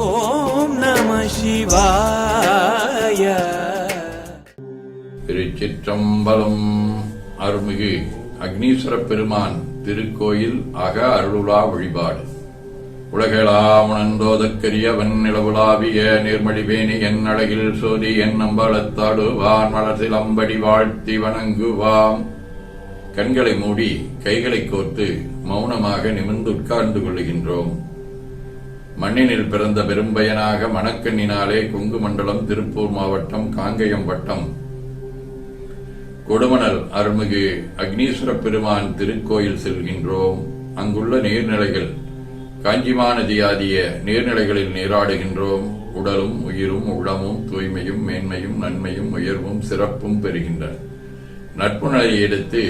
ஓம் நம சிவாய. திருச்சிற்றம்பலம். அருள்மிகு அக்னீஸ்வர பெருமான் திருக்கோயில் அக அருளுலா வழிபாடு. உலகெலாம் உணர்ந்தோதற்கரியவன் நிலவுலாவிய நீர்மழிவேணி என் அழகில் சோதி என் அம்பலத்தாடுவான் மலர்சிலம்படி வாழ்த்தி வணங்குவாம். கண்களை மூடி கைகளை கோர்த்து மௌனமாக நிமிர்ந்து உட்கார்ந்து கொள்ளுகின்றோம். மண்ணினில் பிறந்த பெரும்பயனாக மணக்கண்ணினாலே கொங்கு மண்டலம் திருப்பூர் மாவட்டம் காங்கயம் வட்டம் கொடுமணல் அருள்மிகு அக்னீஸ்வர பெருமான் திருக்கோயில் செல்கின்றோம். அங்குள்ள நீர்நிலைகள் காஞ்சிமா நதி ஆகிய நீர்நிலைகளில் நீராடுகின்றோம். உடலும் உயிரும் உளமும் தூய்மையும் மேன்மையும் நன்மையும் உயர்வும் சிறப்பும் பெறுகின்றன. நட்புணரை எடுத்து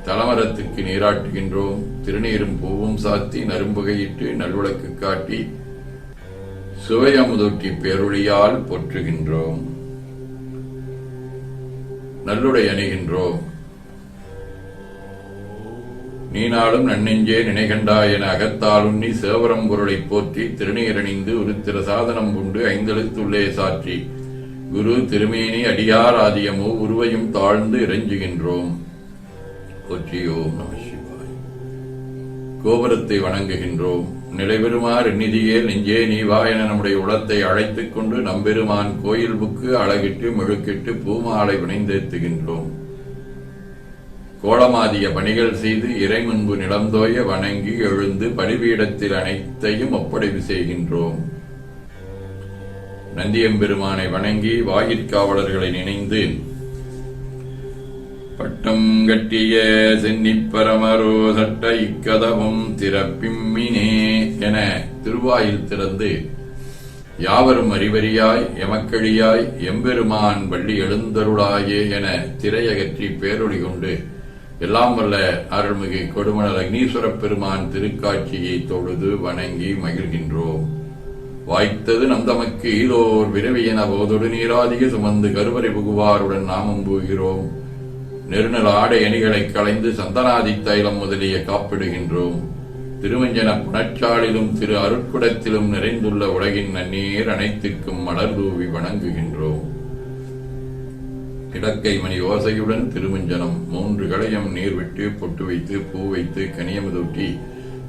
தலமரத்துக்கு நீராட்டுகின்றோம். திருநீரும் பூவும் சாத்தி நரும்புகையிட்டு நல்விளக்கு காட்டி சுவையமுதூட்டி பேரொழியால் போற்றுகின்றோம். நல்லுடை அணிகின்றோம். நீனாலும் நன்னெஞ்சே நினைகண்டா என அகத்தாலுண்ணி சேவரம் பொருளை போற்றி திருநீரணிந்து உருத்திர சாதனம் கொண்டு ஐந்தெழுத்துள்ளே சாற்றி குரு திருமேனி அடியார் ஆதியமோ உருவையும் தாழ்ந்து இறைஞ்சுகின்றோம். போற்றியோம் நம சிவாய். கோபுரத்தை வணங்குகின்றோம். நிலைபெறுமார் நிதியே நெஞ்சே நீவா என நம்முடைய உளத்தை அழைத்துக் கொண்டு நம்பெருமான் கோயில் புக்கு அழகிட்டு முழுக்கிட்டு பூமாலை வினைந்தேத்துகின்றோம். கோலமாதிய பணிகள் செய்து இறை முன்பு நிலந்தோய வணங்கி எழுந்து பலிபீடத்தில் அனைத்தையும் ஒப்படைவு செய்கின்றோம். நந்தியம்பெருமானை வணங்கி வாயிற்காவலர்களை நினைந்து பட்டம் கட்டிய சென்னிப்பரமரோ சட்ட இக்கதவும் திறப்பிம்மினே என திருவாயில் திறந்து யாவரும் அறிவறியாய் எமக்கழியாய் எம்பெருமான் வள்ளி எழுந்தருளாயே என திரையகற்றி பேரொளி கொண்டு எல்லாம் வல்ல அருள்மிகு கொடுமணல் அக்னீஸ்வர பெருமான் திருக்காட்சியை தொழுது வணங்கி மகிழ்கின்றோம். வாய்த்தது நம் தமக்கு ஈலோர் விரவியன போதொடு நீராதிக சுமந்து கருவறை புகுவாருடன் நாமும் போகிறோம். நெருநல் ஆடை அணிகளை களைந்து சந்தனாதி தைலம் முதலிய காப்பிடுகின்றோம். திருவஞ்சன புணச்சாலிலும் திரு அருட்குடத்திலும் நிறைந்துள்ள உலகின் நன்னீர் அனைத்திற்கும் மலர் தூவி வணங்குகின்றோம். கிடக்கை மணி ஓசையுடன் திருமஞ்சனம் 3 களையம் நீர் விட்டு பொட்டு வைத்து பூ வைத்து கனியமுதூட்டி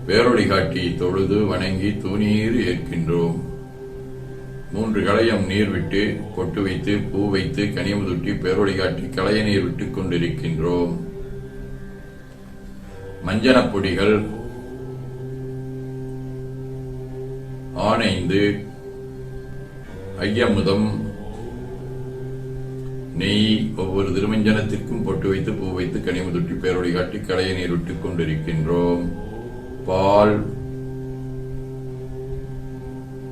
பேரொளி காட்டி தொழுது வணங்கி தூநீர் ஏற்கின்றோம். 3 களையம் நீர் விட்டு பொட்டு வைத்து பூ வைத்து கனியமுதூட்டி பேரொளி காட்டி களைய நீர் விட்டுக் கொண்டிருக்கின்றோம். மஞ்சனப் பொடிகள் ஆனைந்து ஐயமுதம் நெய் ஒவ்வொரு திருமஞ்சனத்திற்கும் பொட்டு வைத்து பூ வைத்து கனிமுதுட்டி பேரொளி காட்டி களைய நீர் விட்டுக் கொண்டிருக்கின்றோம். பால்,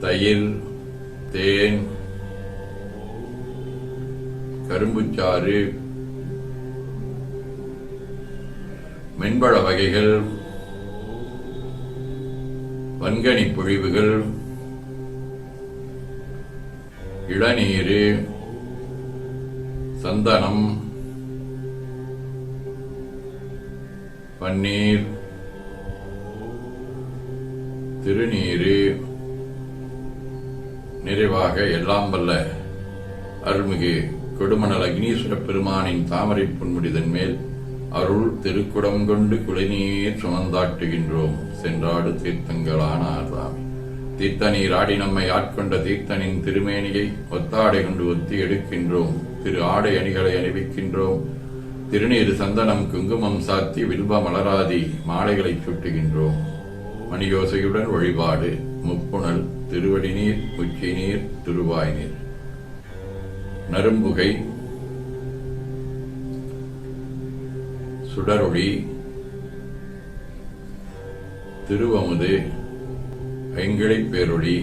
தயிர், தேன், கரும்புச்சாறு, மென்பழ வகைகள், வன்கனி பொழிவுகள், இளநீர், சந்தனம், பன்னீர், திருநீர், நிறைவாக எல்லாம் வல்ல அருள்மிகு கொடுமணல் அக்னீஸ்வர பெருமானின் தாமரை பொன்முடிதன் மேல் அருள் திருக்குடம் கொண்டு குளைநீர் சுமந்தாட்டுகின்றோம். சென்றாடு தீர்த்தங்களான ஆர்தாமி தீர்த்த நீர் ஆடி நம்மை ஆட்கொண்ட தீர்த்தனின் திருமேனியை ஒத்தாடை கொண்டு ஒத்தி எடுக்கின்றோம். திரு ஆடை அணிகளை அணிவிக்கின்றோம். திருநீர் சந்தனம் குங்குமம் சாத்தி வில்வ மலராதி மாலைகளை சுட்டுகின்றோம். மணியோசையுடன் வழிபாடு. முப்புணல், திருவடி நீர், உச்சி நீர், திருவாய் நீர், நரும்புகை, சுடரொளி, திருவமுது, ஐங்கிழை பேரொளி,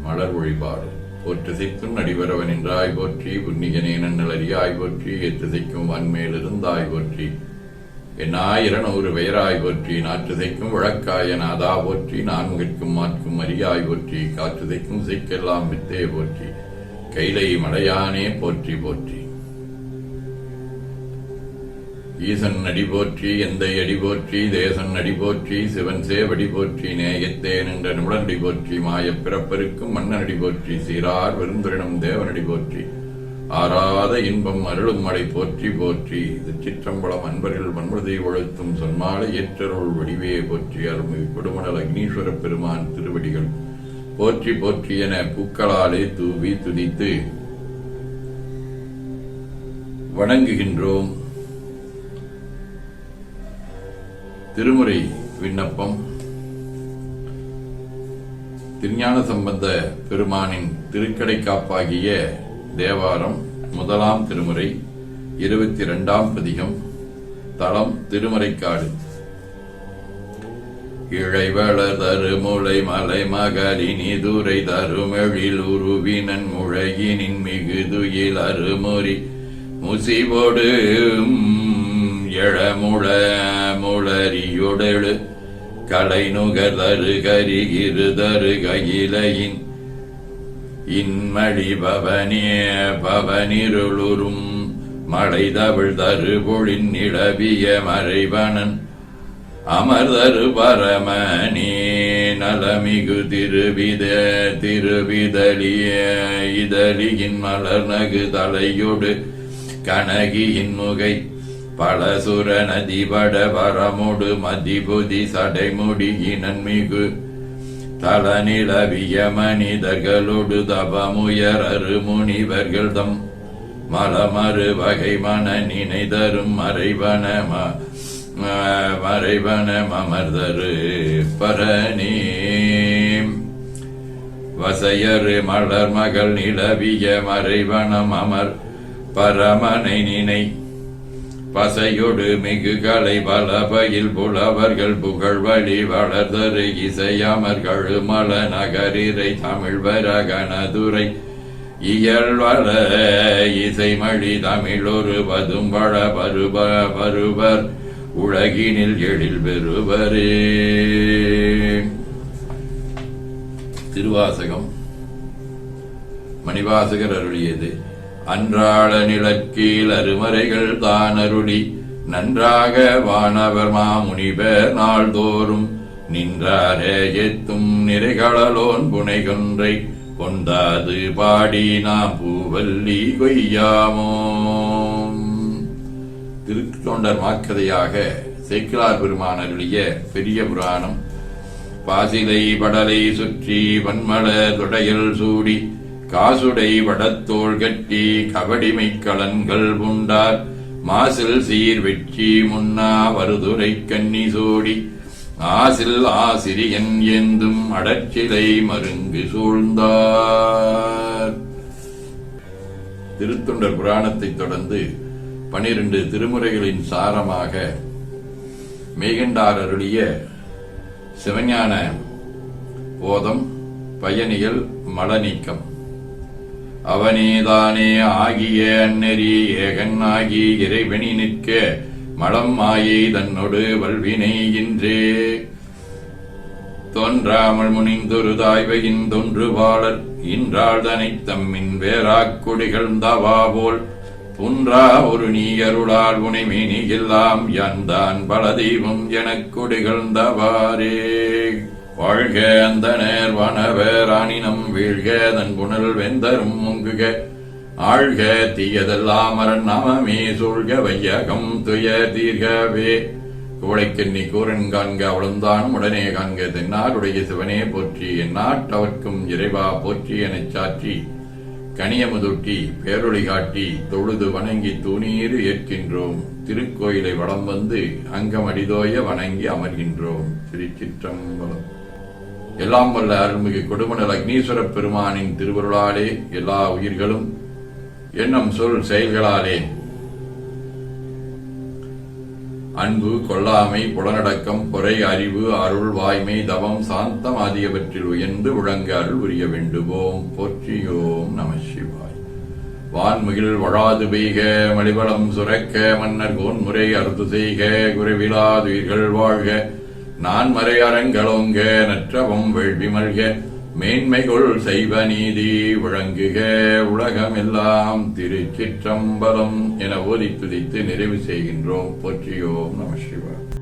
மலர் வழிபாடு. போற்றிசைக்கும் நடிவரவன் என்றாய் போற்றி, புன்னியனே நன்னலறியாய் போற்றி, ஏற்றிசைக்கும் வன்மேலிருந்தாய் போற்றி, என்னாயிரநூறு பெயராய் போற்றி, நாற்றுசைக்கும் வழக்காய நாதா போற்றி, நான்கிற்கும் மாற்கும் அரியாய் போற்றி, காற்றுசைக்கும் இசைக்கெல்லாம் வித்தே போற்றி, கைலை மலையானே போற்றி போற்றி. ஈசன் அடி போற்றி, எந்தை அடி போற்றி, தேசன் அடி போற்றி, சிவன் சேவடி போற்றி, நேயத்தே நின்ற நிமிடனடி போற்றி, மாயப் பிறப்பருக்கும் மன்னனடி போற்றி, சீரார் பெருந்துரினம் தேவனடி போற்றி, ஆராத இன்பம் அருளும் மழை போற்றி போற்றி. திருச்சிற்றம்பலம். அன்பர்கள் வன்முறை ஒழுத்தும் சொன்மாலை ஏற்றருள் வடிவே போற்றி. அருள்மிகு கொடுமணல் அக்னீஸ்வர பெருமான் திருவடிகள் போற்றி போற்றி என பூக்களாலே தூவி துதித்து வணங்குகின்றோம். திருமுறை விண்ணப்பம். திருஞான சம்பந்த பெருமானின் திருக்கடைக்காப்பாகிய தேவாரம் முதலாம் திருமுறை 22ஆம் பதிகம். தலம் திருமறைக்காடு. இழைவளர் தருமுலை மலை மகரினி துரை தருமெழில் உருவினன் முழகினின் மிகுதுயில் அருமுறி முசிபோடு எழமுழ முளறியொடெழு கலை நுகர் தரு கரிகிரு தரு கையிலையின் இன்மடி பவனிருளுரும் மழை தவிழ் தரு பொழின் நிலவிய மறைவனன் அமர்தரு பரமனே நலமிகு திருவிதலிய இதழியின் மலர் நகு தலையொடு கனகியின் முகை பலசுர நதிபட வரமொடு மதிபுதி சடைமுடியினன் மிகு தல நிலவிய மனிதர்களோடு தபமுயர் அருமுனிவர்கள் தம் மலமறு வகை மன நினைதரும் மறைவன அமர்தரு பரணே வசையரு மலர் மகள் நிலவிய மறைவனம் அமர் பரமனை நினை பசையொடு மிகுகளை பலபயில் புலவர்கள் புகழ்வழி வளர்தரு இசையமர்கள் மல நகரிரை தமிழ்வர கணதுரை இயல்வள இசைமழி தமிழொரு பதும்பழ பருவர் உலகினில் எழில் பெறுவரே. திருவாசகம். மணிவாசகர் அருளியது. அன்றாள நிலக்கீழ் அருமறைகள் தான் அருளி நன்றாக வானவர் மாமுனிவர் நாள்தோறும் நின்றாரே எத்தும் நிறைகளோன் புனைகொன்றை கொண்டாது பாடி நாம் பூவல்லி கொய்யாமோ. திருத்தொண்டர் மாக்கதையாக சேக்கிழார் பெருமான் அருளிய பெரிய புராணம். பாசிலை படலை சுற்றி வன்மலர் தொடையில் சூடி காசுடை வடத்தோள் கட்டி கபடிமை கலன்கள் புண்டார் மாசில் சீர் வெற்றி முன்னா வருதுரை கன்னி சோடி ஆசில் ஆசிரியன் ஏந்தும் அடச்சிலை மருங்கு சூழ்ந்தார். திருத்தொண்டர் புராணத்தைத் தொடர்ந்து 12 திருமுறைகளின் சாரமாக மெய்கண்டார் அருளிய சிவஞான போதம் பயனியல் மலநீக்கம். அவனேதானே ஆகிய அந்நெறி ஏகன் ஆகி இறைவனி நிற்க மலம் மாயை தன்னொடு வல்வினை இன்றே தோன்றாமல் முனிந்தொரு தாய்வையின் தொன்றுபாளர் இன்றாள் தனை தம்மின் வேறாக்குடிகள் தவா போல் புன்றா ஒரு நீயருளால் உனைமேனி எல்லாம் யான்தான் பல தெய்வம் எனக் கொடிகழ்ந்தவாரே. வாழ்க அந்தனர் வனவர் ஆனினம் வீழ்க தன் புனல் வெந்தரும் முங்குக ஆழ்க தீயதெல்லாம் அரண் நாமமே சூழ்க வையகம் துயர் தீர்கவே. குவளைக்கண்ணி கூரன் காண்க அவளுந்தானும் உடனே காண்க தென்னாருடைய சிவனே போற்றி எந்நாட்டவர்க்கும் இறைவா போற்றி எனச் சாற்றி கனியமுதுட்டி பேரொளி காட்டி தொழுது வணங்கி தூணீறு ஏற்கின்றோம். திருக்கோயிலை வலம் வந்து அங்கம் அடிதோய வணங்கி அமர்கின்றோம். திருச்சிற்றம்பலம். எல்லாம் வல்ல அருள்மிகு கொடுமணல் அக்னீஸ்வர பெருமானின் திருவருளாலே எல்லா உயிர்களும் எண்ணம் சொல் செயல்களாலே அன்பு கொல்லாமை புலனடக்கம் பொறை அறிவு அருள் வாய்மை தவம் சாந்தம் ஆகியவற்றில் உயர்ந்து விளங்க அருள் புரிய வேண்டுவோம். போற்றியோம் நம சிவாய். வான்முகில் வழாது பெய்க மலிவளம் சுரக்க மன்னர் கோன்முறை அறுத்து செய்க குறைவிலாதுயிர்கள் வாழ்க நான்மறை அறங்களோங்க நற்றவம் வேள்வி மல்க மேன்மைகொள் செய்வ நீதி வழங்குக உலகமெல்லாம் திருச்சிற்றம்பலம் என ஓதி துதித்து நிறைவு செய்கின்றோம். போற்றியோம் நம சிவாய.